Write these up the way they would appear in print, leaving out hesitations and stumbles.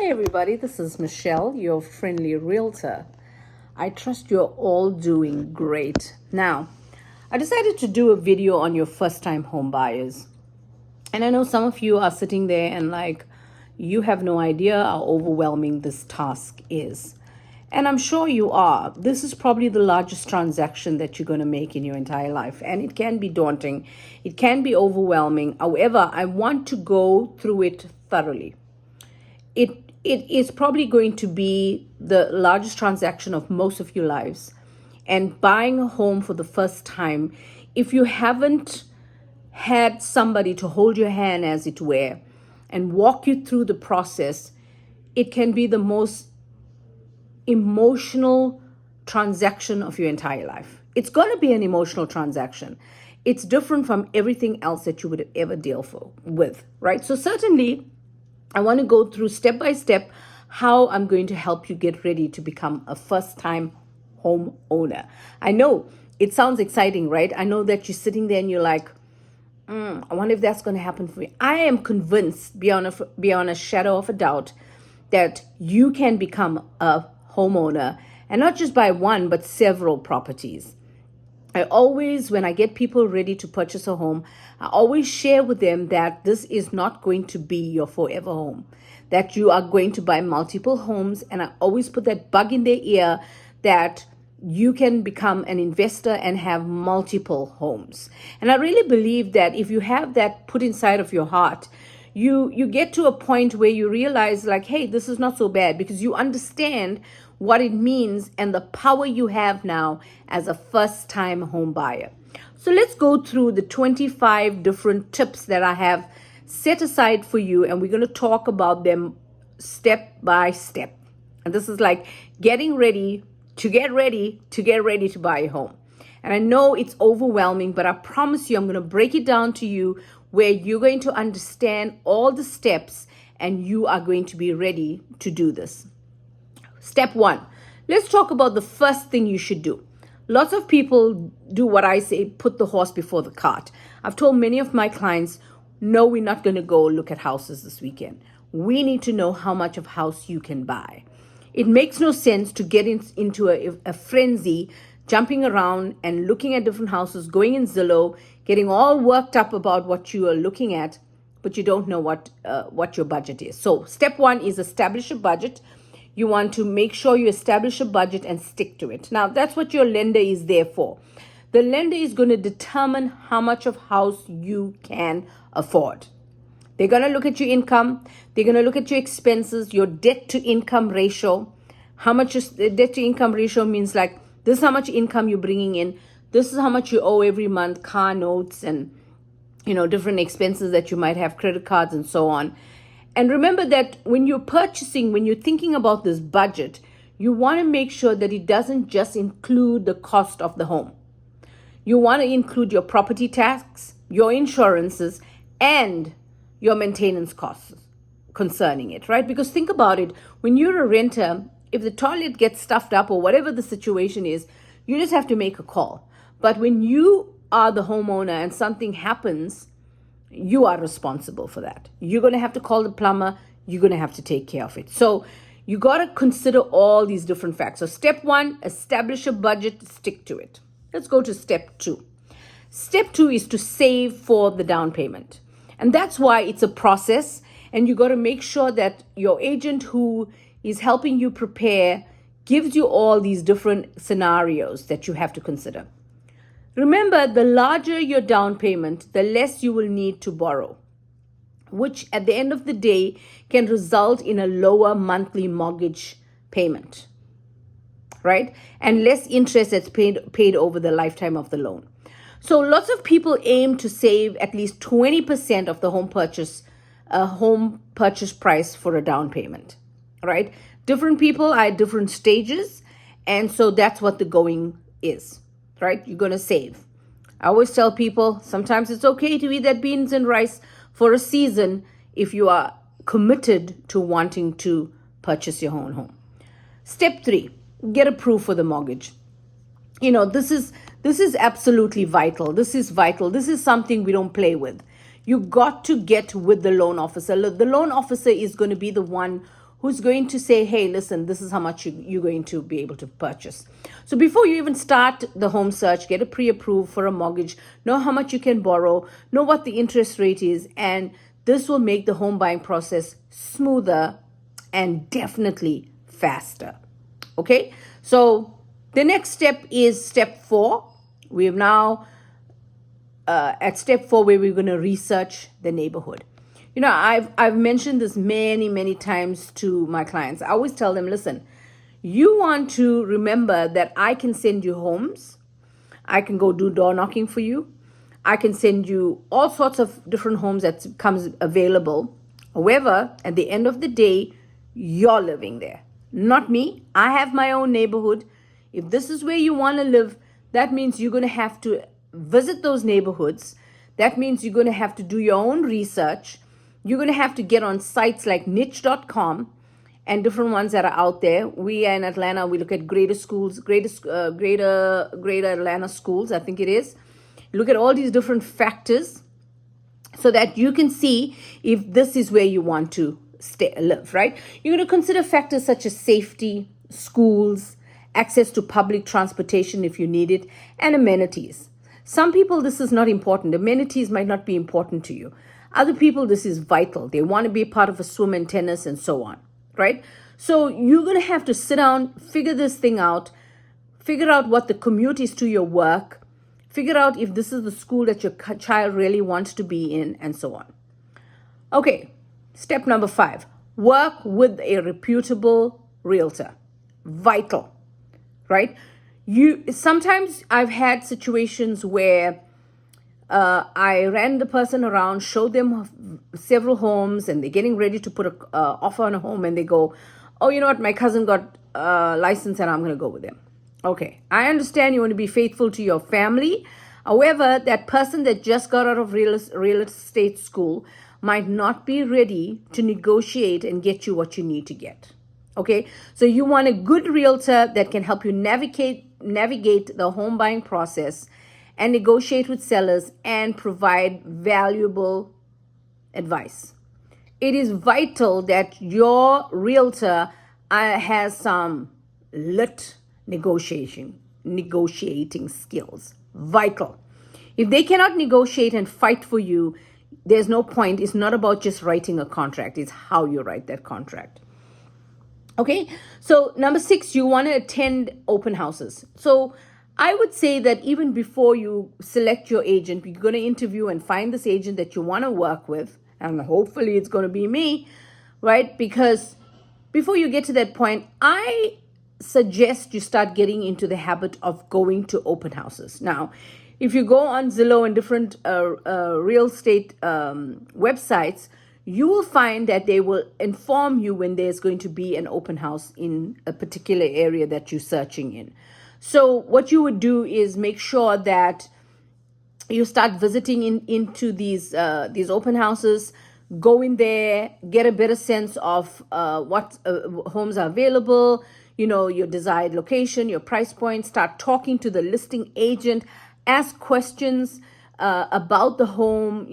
Hey everybody, this is Michelle, your friendly realtor. I trust you're all doing great. Now, I decided to do a video on your first time home buyers. And I know some of you are sitting there and you have no idea how overwhelming this task is. And I'm sure you are. This is probably the largest transaction that you're going to make in your entire life. And it can be daunting, it can be overwhelming. However, I want to go through it thoroughly. It is probably going to be the largest transaction of most of your lives. And buying a home for the first time, if you haven't had somebody to hold your hand, as it were, and walk you through the process, it can be the most emotional transaction of your entire life. It's going to be an emotional transaction. It's different from everything else that you would ever deal with, right? So certainly, I want to go through step by step how I'm going to help you get ready to become a first time home owner. I know it sounds exciting, right? I know that you're sitting there and you're like, I wonder if that's going to happen for me. I am convinced beyond a shadow of a doubt that you can become a homeowner, and not just by one, but several properties. I always, when I get people ready to purchase a home, I always share with them that this is not going to be your forever home, that you are going to buy multiple homes. And I always put that bug in their ear that you can become an investor and have multiple homes. And I really believe that if you have that put inside of your heart, you get to a point where you realize hey, this is not so bad, because you understand what it means and the power you have now as a first-time home buyer. So let's go through the 25 different tips that I have set aside for you, and we're going to talk about them step by step. And this is like getting ready to get ready to buy a home. And I know it's overwhelming, but I promise you I'm going to break it down to you where you're going to understand all the steps and you are going to be ready to do this. Step one, let's talk about the first thing you should do. Lots of people do what I say, put the horse before the cart. I've told many of my clients, no, we're not going to go look at houses this weekend. We need to know how much of house you can buy. It makes no sense to get into a frenzy, jumping around and looking at different houses, going in Zillow, getting all worked up about what you are looking at, but you don't know what your budget is. So step one is establish a budget. You want to make sure you establish a budget and stick to it. Now, that's what your lender is there for. The lender is going to determine how much of house you can afford. They're going to look at your income. They're going to look at your expenses, your debt to income ratio. How much is the debt to income ratio means this is how much income you're bringing in. This is how much you owe every month, car notes and, different expenses that you might have, credit cards and so on. And remember that when you're purchasing, when you're thinking about this budget, you want to make sure that it doesn't just include the cost of the home. You want to include your property tax, your insurances, and your maintenance costs concerning it, right? Because think about it, when you're a renter, if the toilet gets stuffed up or whatever the situation is, you just have to make a call. But when you are the homeowner and something happens, you are responsible for that. You're going to have to call the plumber. You're going to have to take care of it. So you got to consider all these different facts. So step one, establish a budget, stick to it. Let's go to step two. Step two is to save for the down payment. And that's why it's a process. And you got to make sure that your agent who is helping you prepare gives you all these different scenarios that you have to consider. Remember, the larger your down payment, the less you will need to borrow, which at the end of the day can result in a lower monthly mortgage payment, right? And less interest that's paid over the lifetime of the loan. So lots of people aim to save at least 20% of the home purchase price for a down payment, right? Different people are at different stages, and so that's what the going is. Right? You're going to save. I always tell people sometimes it's okay to eat that beans and rice for a season if you are committed to wanting to purchase your own home. Step three, get approved for the mortgage. This is absolutely vital. This is vital. This is something we don't play with. You got to get with the loan officer. The loan officer is going to be the one who's going to say, hey, listen, this is how much you're going to be able to purchase. So before you even start the home search, get a pre-approved for a mortgage, know how much you can borrow, know what the interest rate is, and this will make the home buying process smoother and definitely faster. Okay, so the next step is step 4. We have now at step 4 where we're going to research the neighborhood. I've mentioned this many times to my clients. I always tell them, listen, you want to remember that I can send you homes. I can go do door knocking for you. I can send you all sorts of different homes that comes available. However, at the end of the day, you're living there, not me. I have my own neighborhood. If this is where you want to live, that means you're going to have to visit those neighborhoods. That means you're going to have to do your own research. You're going to have to get on sites like niche.com and different ones that are out there. We are in Atlanta. We look at greater Atlanta schools, I think it is. Look at all these different factors so that you can see if this is where you want to live, right? You're going to consider factors such as safety, schools, access to public transportation if you need it, and amenities. Some people, this is not important. Amenities might not be important to you. Other people, this is vital. They want to be a part of a swim and tennis and so on, right? So you're going to have to sit down, figure this thing out, figure out what the commute is to your work, figure out if this is the school that your child really wants to be in, and so on. Okay, step number 5, work with a reputable realtor. Vital, right? Sometimes I've had situations where I ran the person around, showed them several homes, and they're getting ready to put an offer on a home, and they go, oh, you know what, my cousin got a license and I'm going to go with them. Okay, I understand you want to be faithful to your family. However, that person that just got out of real estate school might not be ready to negotiate and get you what you need to get. Okay, so you want a good realtor that can help you navigate the home buying process and negotiate with sellers and provide valuable advice. It is vital that your realtor has some lit negotiating skills. Vital. If they cannot negotiate and fight for you, there's no point. It's not about just writing a contract. It's how you write that contract. Okay, so number 6, you want to attend open houses. So I would say that even before you select your agent, you're going to interview and find this agent that you want to work with, and hopefully it's going to be me, right? Because before you get to that point, I suggest you start getting into the habit of going to open houses. Now, if you go on Zillow and different real estate websites, you will find that they will inform you when there's going to be an open house in a particular area that you're searching in. So what you would do is make sure that you start visiting into these open houses, go in there, get a better sense of what homes are available, your desired location, your price point, start talking to the listing agent, ask questions about the home,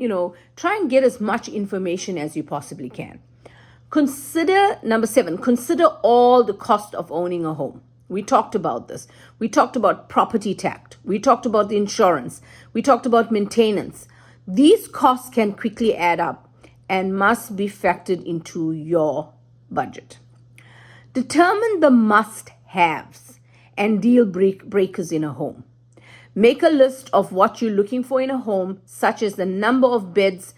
try and get as much information as you possibly can. Number 7, consider all the cost of owning a home. We talked about this. We talked about property tax. We talked about the insurance. We talked about maintenance. These costs can quickly add up and must be factored into your budget. Determine the must-haves and deal breakers in a home. Make a list of what you're looking for in a home, such as the number of beds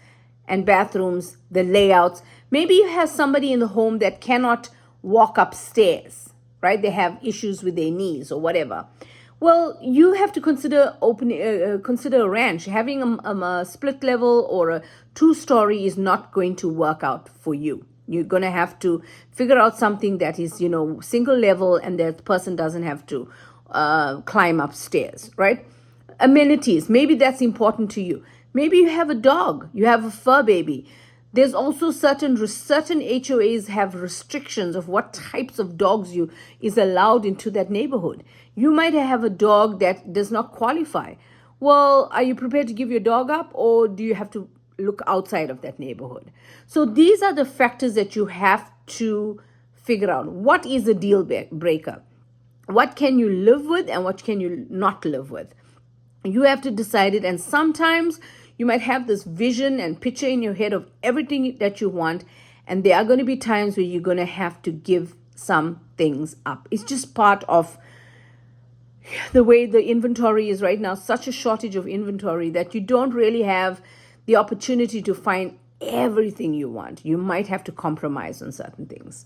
and bathrooms, the layouts. Maybe you have somebody in the home that cannot walk upstairs, right? They have issues with their knees or whatever. Well, you have to consider a ranch. Having a split level or a 2-story is not going to work out for you. You're going to have to figure out something that is, single level, and that person doesn't have to climb upstairs, right? Amenities, maybe that's important to you. Maybe you have a dog, you have a fur baby. There's also certain HOAs have restrictions of what types of dogs is allowed into that neighborhood. You might have a dog that does not qualify. Well, are you prepared to give your dog up, or do you have to look outside of that neighborhood? So these are the factors that you have to figure out what is a deal breaker. What can you live with and what can you not live with? You have to decide it. And sometimes you might have this vision and picture in your head of everything that you want. And there are going to be times where you're going to have to give some things up. It's just part of the way the inventory is right now, such a shortage of inventory that you don't really have the opportunity to find everything you want. You might have to compromise on certain things.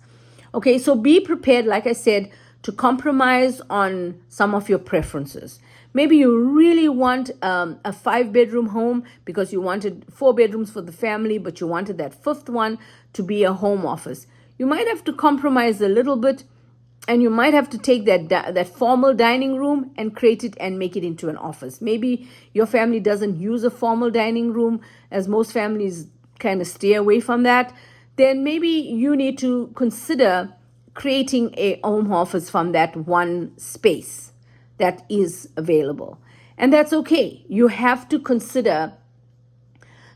Okay, so be prepared, like I said, to compromise on some of your preferences. Maybe you really want a 5-bedroom home because you wanted 4 bedrooms for the family, but you wanted that 5th one to be a home office. You might have to compromise a little bit, and you might have to take that formal dining room and create it and make it into an office. Maybe your family doesn't use a formal dining room, as most families kind of stay away from that. Then maybe you need to consider creating a home office from that one space that is available. And that's okay. You have to consider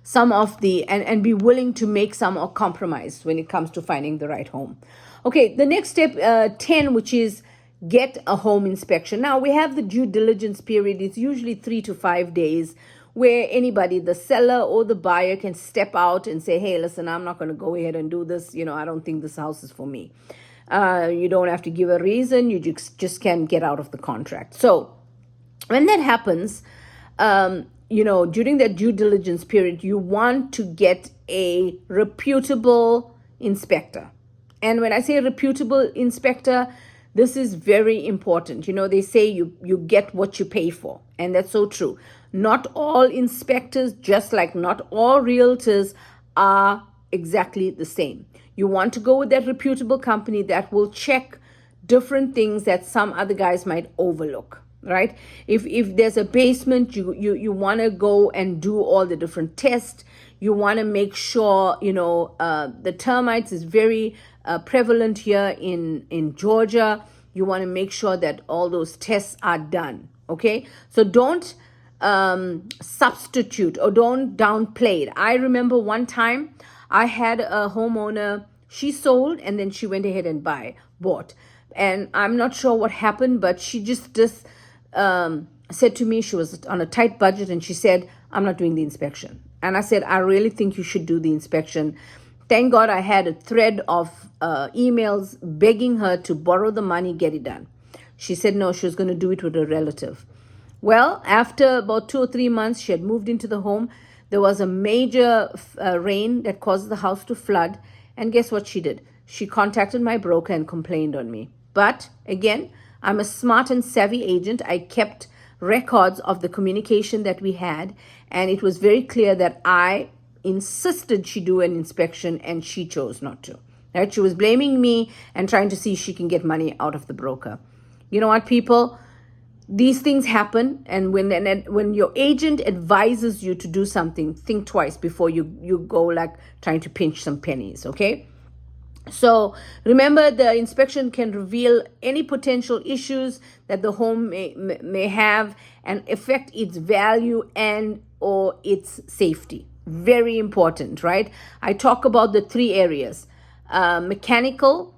some of the, and be willing to make some compromise when it comes to finding the right home. Okay, the next step, 10, which is get a home inspection. Now, we have the due diligence period. It's usually 3 to 5 days where anybody, the seller or the buyer, can step out and say, hey, listen, I'm not going to go ahead and do this. I don't think this house is for me. You don't have to give a reason. You just can get out of the contract. So when that happens, during that due diligence period, you want to get a reputable inspector. And when I say reputable inspector, this is very important. They say you get what you pay for. And that's so true. Not all inspectors, just like not all realtors, are exactly the same. You want to go with that reputable company that will check different things that some other guys might overlook, right? If there's a basement, you want to go and do all the different tests. You want to make sure, the termites is very prevalent here in Georgia. You want to make sure that all those tests are done, okay? So don't substitute or don't downplay it. I remember one time I had a homeowner, she sold and then she went ahead and bought. And I'm not sure what happened, but she just said to me, she was on a tight budget, and she said, I'm not doing the inspection. And I said, I really think you should do the inspection. Thank God I had a thread of emails begging her to borrow the money, get it done. She said no, she was going to do it with a relative. Well, after about 2 or 3 months, she had moved into the home. There was a major rain that caused the house to flood. And guess what she did? She contacted my broker and complained on me. But again, I'm a smart and savvy agent. I kept records of the communication that we had. And it was very clear that I insisted she do an inspection and she chose not to. Right? She was blaming me and trying to see if she can get money out of the broker. You know what, people? These things happen, and when your agent advises you to do something, think twice before you go like trying to pinch some pennies, okay? So remember, the inspection can reveal any potential issues that the home may have and affect its value and or its safety. Very important, right? I talk about the 3 areas: mechanical.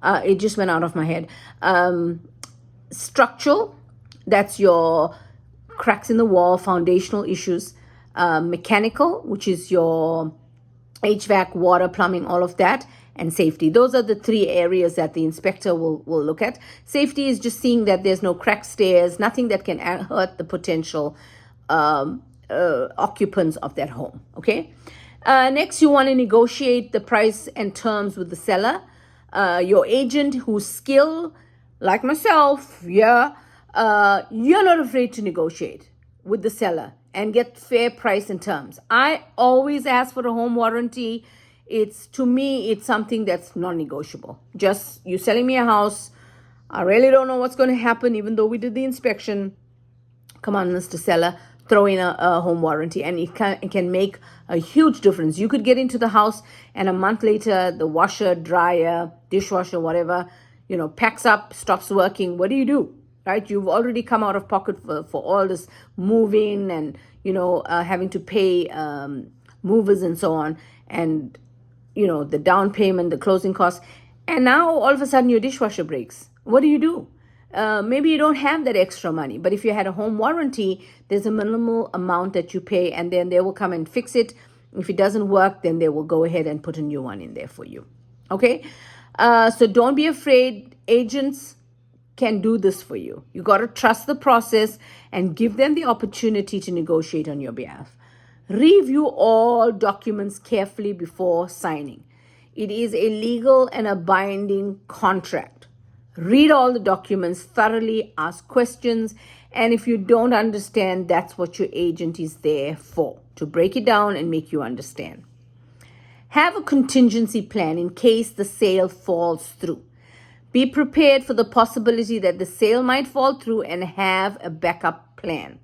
It just went out of my head. Structural, that's your cracks in the wall, foundational issues. Mechanical, which is your HVAC, water, plumbing, all of that. And safety. Those are the 3 areas that the inspector will look at. Safety is just seeing that there's no cracked stairs, nothing that can hurt the potential occupants of that home. Okay. Next, you want to negotiate the price and terms with the seller. Your agent who's skilled, like myself, you're not afraid to negotiate with the seller and get fair price and terms. I always ask for a home warranty. To me, it's something that's non-negotiable. Just, you selling me a house, I really don't know what's going to happen, even though we did the inspection. Come on, Mr. Seller, throw in a home warranty, and it can make a huge difference. You could get into the house, and a month later, the washer, dryer, dishwasher, whatever, packs up, stops working. What do you do? Right? You've already come out of pocket for all this moving and, having to pay movers and so on, and the down payment, the closing costs, and now all of a sudden your dishwasher breaks. What do? Maybe you don't have that extra money, but if you had a home warranty, there's a minimal amount that you pay, and then they will come and fix it. If it doesn't work, then they will go ahead and put a new one in there for you. Okay? So don't be afraid. Agents can do this for you. You got to trust the process and give them the opportunity to negotiate on your behalf. Review all documents carefully before signing. It is a legal and a binding contract. Read all the documents thoroughly, ask questions, and if you don't understand, that's what your agent is there for, to break it down and make you understand. Have a contingency plan in case the sale falls through. Be prepared for the possibility that the sale might fall through and have a backup plan.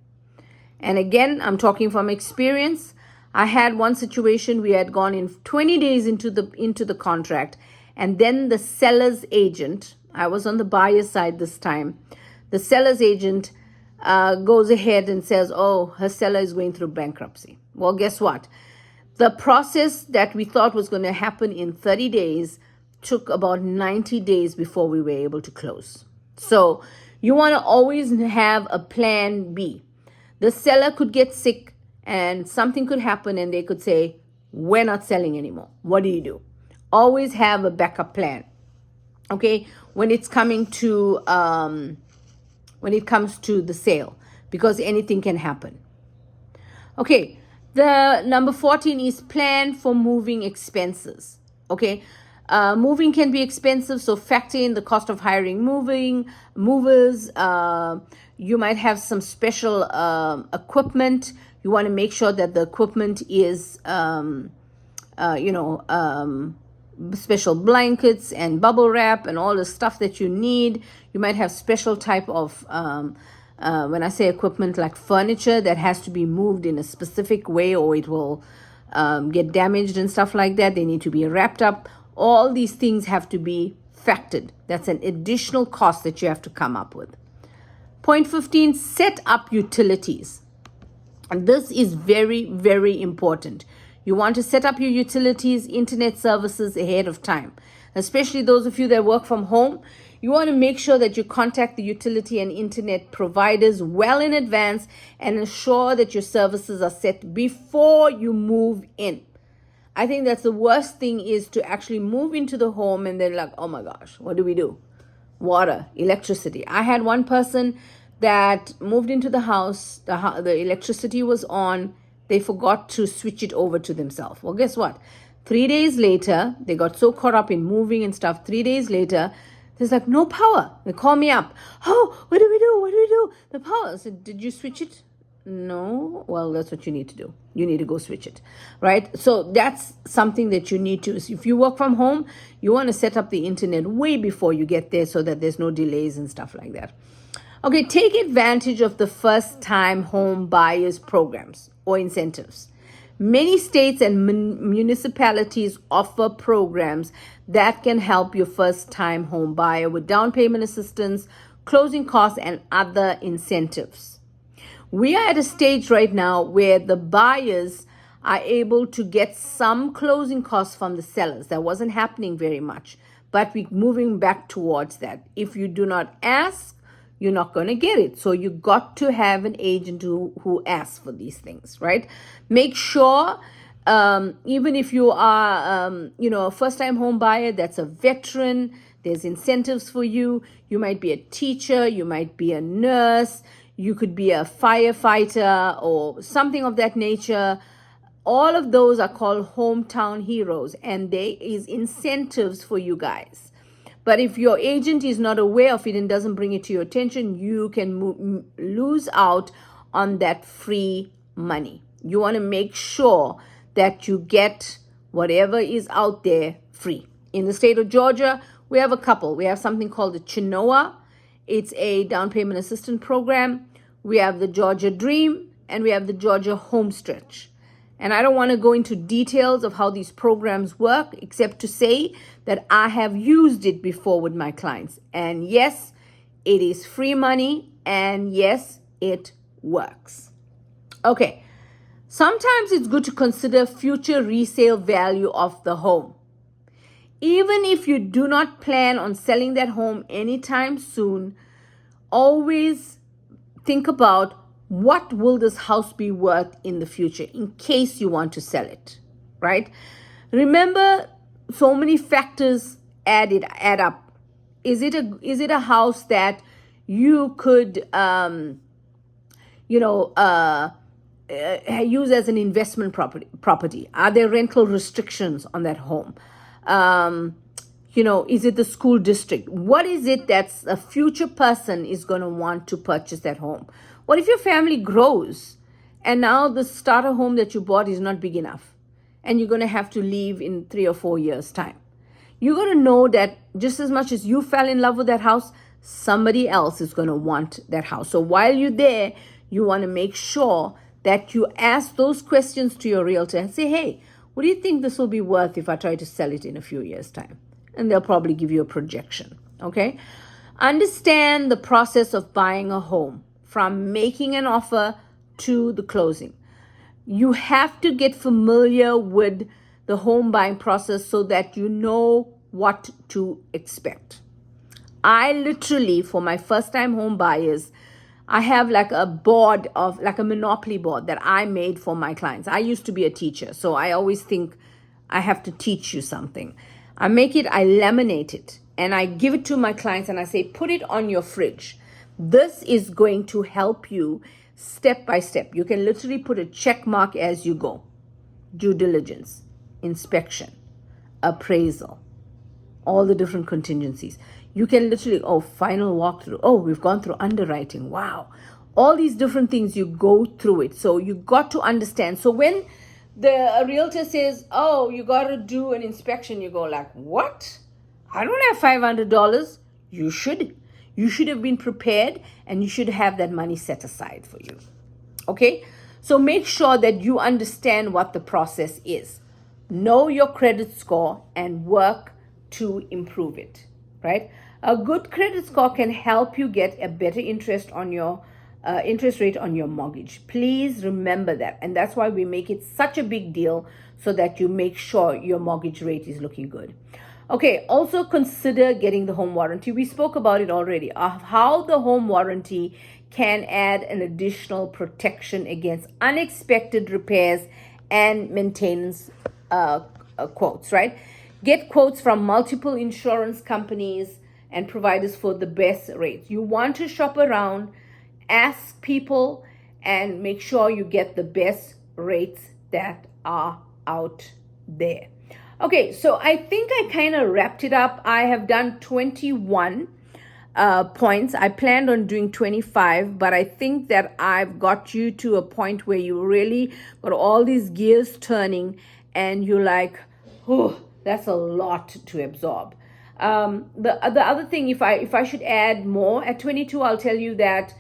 And again, I'm talking from experience. I had one situation, we had gone in 20 days into the contract, and then the seller's agent, I was on the buyer's side this time, the seller's agent goes ahead and says, oh, her seller is going through bankruptcy. Well, guess what? The process that we thought was going to happen in 30 days took about 90 days before we were able to close. So you want to always have a plan B. The seller could get sick and something could happen and they could say, we're not selling anymore. What do? Always have a backup plan. Okay, when it comes to the sale, because anything can happen. Okay, the number 14 is plan for moving expenses. Okay, moving can be expensive, so factor in the cost of hiring movers. You might have some special equipment. You want to make sure that the equipment is, special blankets and bubble wrap and all the stuff that you need. You might have special type of, when I say equipment, like furniture that has to be moved in a specific way or it will get damaged and stuff like that. They need to be wrapped up. All these things have to be factored. That's an additional cost that you have to come up with. Point 15, set up utilities. And this is very, very important. You want to set up your utilities, internet services ahead of time. Especially those of you that work from home, you want to make sure that you contact the utility and internet providers well in advance and ensure that your services are set before you move in. I think that's the worst thing, is to actually move into the home and then like, oh my gosh, what do? Water, electricity. I had one person that moved into the house, the electricity was on, they forgot to switch it over to themselves. Well, guess what? 3 days later, they got so caught up in moving and stuff. 3 days later, there's like no power. They call me up. Oh, what do we do? What do we do? The power. I said, did you switch it? No. Well, that's what you need to do. You need to go switch it, right? So that's something that you need to. If you work from home, you want to set up the internet way before you get there so that there's no delays and stuff like that. Okay, take advantage of the first-time home buyers programs or incentives. Many states and municipalities offer programs that can help your first-time home buyer with down payment assistance, closing costs, and other incentives. We are at a stage right now where the buyers are able to get some closing costs from the sellers. That wasn't happening very much, but we're moving back towards that. If you do not ask, you're not going to get it. So you got to have an agent who asks for these things, right? Make sure, even if you are, a first-time home buyer that's a veteran, there's incentives for you. You might be a teacher, you might be a nurse, you could be a firefighter or something of that nature. All of those are called hometown heroes, and there is incentives for you guys. But if your agent is not aware of it and doesn't bring it to your attention, you can lose out on that free money. You want to make sure that you get whatever is out there free. In the state of Georgia, we have a couple. We have something called the Chenoa. It's a down payment assistance program. We have the Georgia Dream, and we have the Georgia Homestretch. And I don't want to go into details of how these programs work, except to say that I have used it before with my clients. And yes, it is free money. And yes, it works. Okay. Sometimes it's good to consider future resale value of the home. Even if you do not plan on selling that home anytime soon, always think about what will this house be worth in the future in case you want to sell it, right? Remember, so many factors add up. Is it a house that you could use as an investment property? Are there rental restrictions on that home? Is it the school district? What is it that's a future person is going to want to purchase that home? What if your family grows and now the starter home that you bought is not big enough and you're going to have to leave in 3 or 4 years' time? You're going to know that just as much as you fell in love with that house, somebody else is going to want that house. So while you're there, you want to make sure that you ask those questions to your realtor and say, hey, what do you think this will be worth if I try to sell it in a few years' time? And they'll probably give you a projection, okay? Understand the process of buying a home from making an offer to the closing. You have to get familiar with the home buying process so that you know what to expect. I literally, for my first time home buyers, I have like a board of like a Monopoly board that I made for my clients. I used to be a teacher, so I always think I have to teach you something. I laminate it, and I give it to my clients and I say, put it on your fridge. This is going to help you step by step. You can literally put a check mark as you go. Due diligence, inspection, appraisal, all the different contingencies. You can literally, final walkthrough. We've gone through underwriting. Wow. All these different things, you go through it. So you got to understand. So when a realtor says, you got to do an inspection, you go like, what? I don't have $500. You should have been prepared, and you should have that money set aside for you. Okay? So make sure that you understand what the process is. Know your credit score and work to improve it, right? A good credit score can help you get a better interest rate on your mortgage. Please remember that. And that's why we make it such a big deal, so that you make sure your mortgage rate is looking good. Okay, also consider getting the home warranty. We spoke about it already, of how the home warranty can add an additional protection against unexpected repairs and maintenance quotes, right? Get quotes from multiple insurance companies and providers for the best rates. You want to shop around, ask people, and make sure you get the best rates that are out there. Okay, so I think I kind of wrapped it up. I have done 21 points. I planned on doing 25, but I think that I've got you to a point where you really got all these gears turning and you're like, that's a lot to absorb. The other thing, if I should add more, at 22, I'll tell you that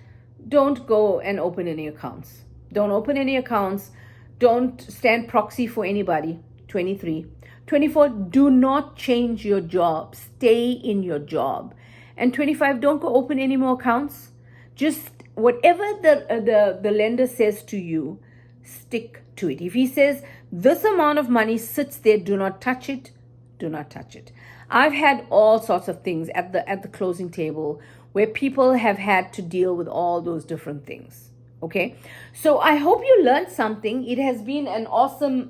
don't go and open any accounts. Don't open any accounts. Don't stand proxy for anybody. 23. 24, do not change your job. Stay in your job. And 25, don't go open any more accounts. Just whatever the lender says to you, stick to it. If he says this amount of money sits there, do not touch it, do not touch it. I've had all sorts of things at the closing table where people have had to deal with all those different things. Okay, so I hope you learned something. It has been an awesome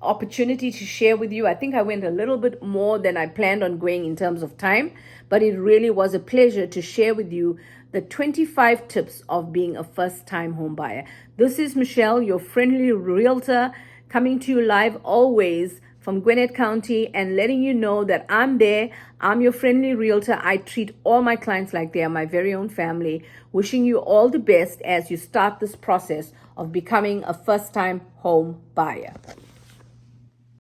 opportunity to share with you. I think I went a little bit more than I planned on going in terms of time, but it really was a pleasure to share with you the 25 tips of being a first-time home buyer. This is Michelle, your friendly realtor, coming to you live always from Gwinnett County and letting you know that I'm there. I'm your friendly realtor. I treat all my clients like they are my very own family. Wishing you all the best as you start this process of becoming a first-time home buyer.